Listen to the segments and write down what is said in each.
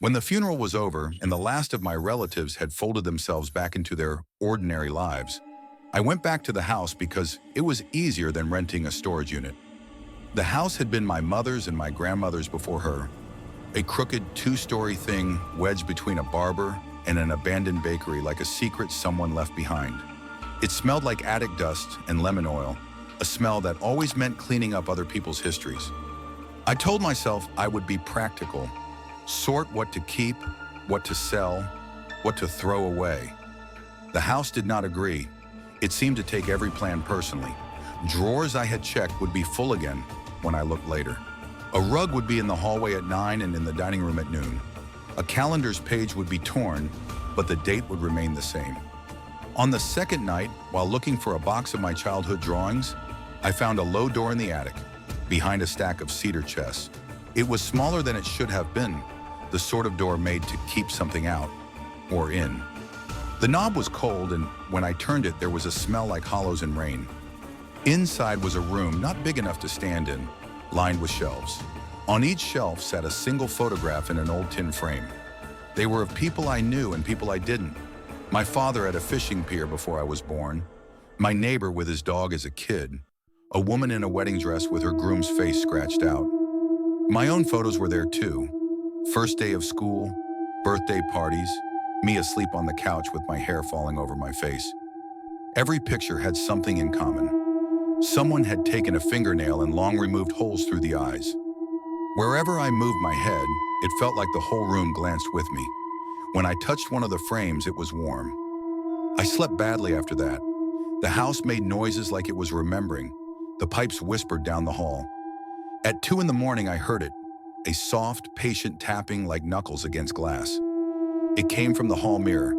When the funeral was over and the last of my relatives had folded themselves back into their ordinary lives, I went back to the house because it was easier than renting a storage unit. The house had been my mother's and my grandmother's before her, a crooked two-story thing wedged between a barber and an abandoned bakery like a secret someone left behind. It smelled like attic dust and lemon oil, a smell that always meant cleaning up other people's histories. I told myself I would be practical, sort what to keep, what to sell, what to throw away. The house did not agree. It seemed to take every plan personally. Drawers I had checked would be full again when I looked later. A rug would be in the hallway at 9 and in the dining room at noon. A calendar's page would be torn, but the date would remain the same. On the second night, while looking for a box of my childhood drawings, I found a low door in the attic, behind a stack of cedar chests. It was smaller than it should have been, the sort of door made to keep something out, or in. The knob was cold, and when I turned it, there was a smell like hollows and rain. Inside was a room not big enough to stand in, lined with shelves. On each shelf sat a single photograph in an old tin frame. They were of people I knew and people I didn't. My father at a fishing pier before I was born, my neighbor with his dog as a kid, a woman in a wedding dress with her groom's face scratched out. My own photos were there too. First day of school, birthday parties, me asleep on the couch with my hair falling over my face. Every picture had something in common. Someone had taken a fingernail and long removed holes through the eyes. Wherever I moved my head, it felt like the whole room glanced with me. When I touched one of the frames, it was warm. I slept badly after that. The house made noises like it was remembering. The pipes whispered down the hall. At 2 in the morning, I heard it, a soft, patient tapping like knuckles against glass. It came from the hall mirror,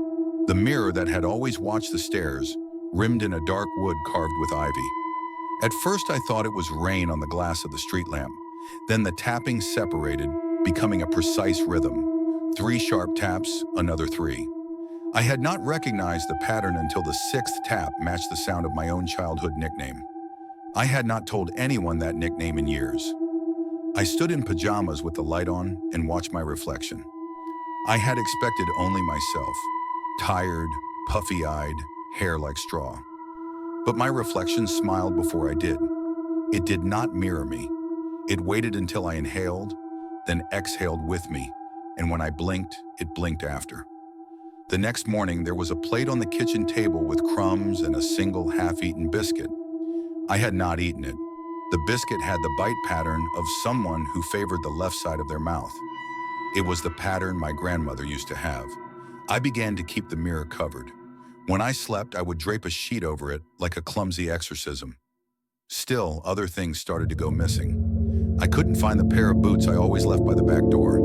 the mirror that had always watched the stairs, rimmed in a dark wood carved with ivy. At first, I thought it was rain on the glass of the street lamp. Then the tapping separated, becoming a precise rhythm. 3 sharp taps, another 3. I had not recognized the pattern until the 6th tap matched the sound of my own childhood nickname. I had not told anyone that nickname in years. I stood in pajamas with the light on and watched my reflection. I had expected only myself, tired, puffy-eyed, hair like straw. But my reflection smiled before I did. It did not mirror me. It waited until I inhaled, then exhaled with me, and when I blinked, it blinked after. The next morning, there was a plate on the kitchen table with crumbs and a single half-eaten biscuit. I had not eaten it. The biscuit had the bite pattern of someone who favored the left side of their mouth. It was the pattern my grandmother used to have. I began to keep the mirror covered. When I slept, I would drape a sheet over it like a clumsy exorcism. Still, other things started to go missing. I couldn't find the pair of boots I always left by the back door.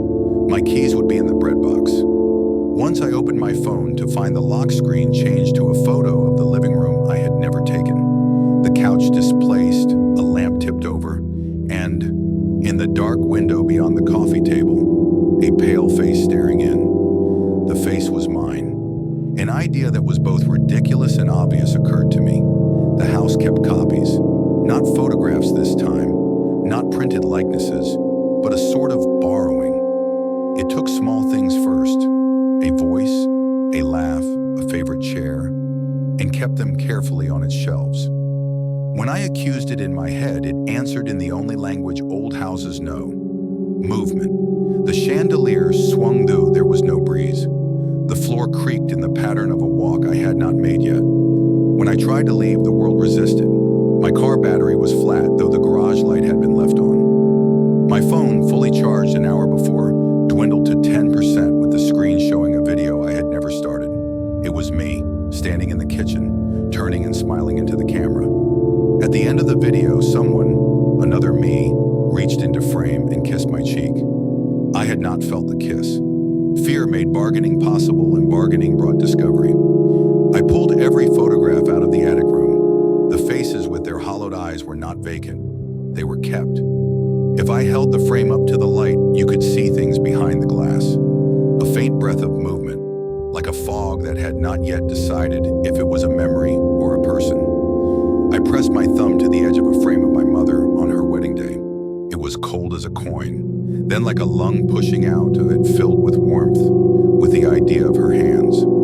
My keys would be in the bread box. Once I opened my phone to find the lock screen changed to a photo of the living room I had never taken. The couch displaced, a lamp tipped over, and, in the dark window beyond the coffee table, a pale face staring in. The face was mine. An idea that was both ridiculous and obvious occurred to me. The house kept copies, not photographs this time, not printed likenesses, but a sort of borrowing. It took small things first, a voice, a laugh, a favorite chair, and kept them carefully on its shelves. When I accused it in my head, it answered in the only language old houses know: movement. The chandelier swung though there was no breeze. The floor creaked in the pattern of a walk I had not made yet. When I tried to leave, the world resisted. My car battery was flat, though the garage light had been left on. My phone, fully charged an hour before, dwindled to 10% with the screen showing a video I had never started. It was me, standing in the kitchen, turning and smiling into the camera. At the end of the video, someone, another me, reached into frame and kissed my cheek. I had not felt the kiss. Fear made bargaining possible, and bargaining brought discovery. I pulled every photograph out of the attic room. The faces with their hollowed eyes were not vacant. They were kept. If I held the frame up to the light, you could see things behind the glass. A faint breath of movement, like a fog that had not yet decided if it was a memory or a person. I pressed my thumb to the edge of a frame of my mother on her wedding day. It was cold as a coin. Then like a lung pushing out, it filled with warmth, with the idea of her hands.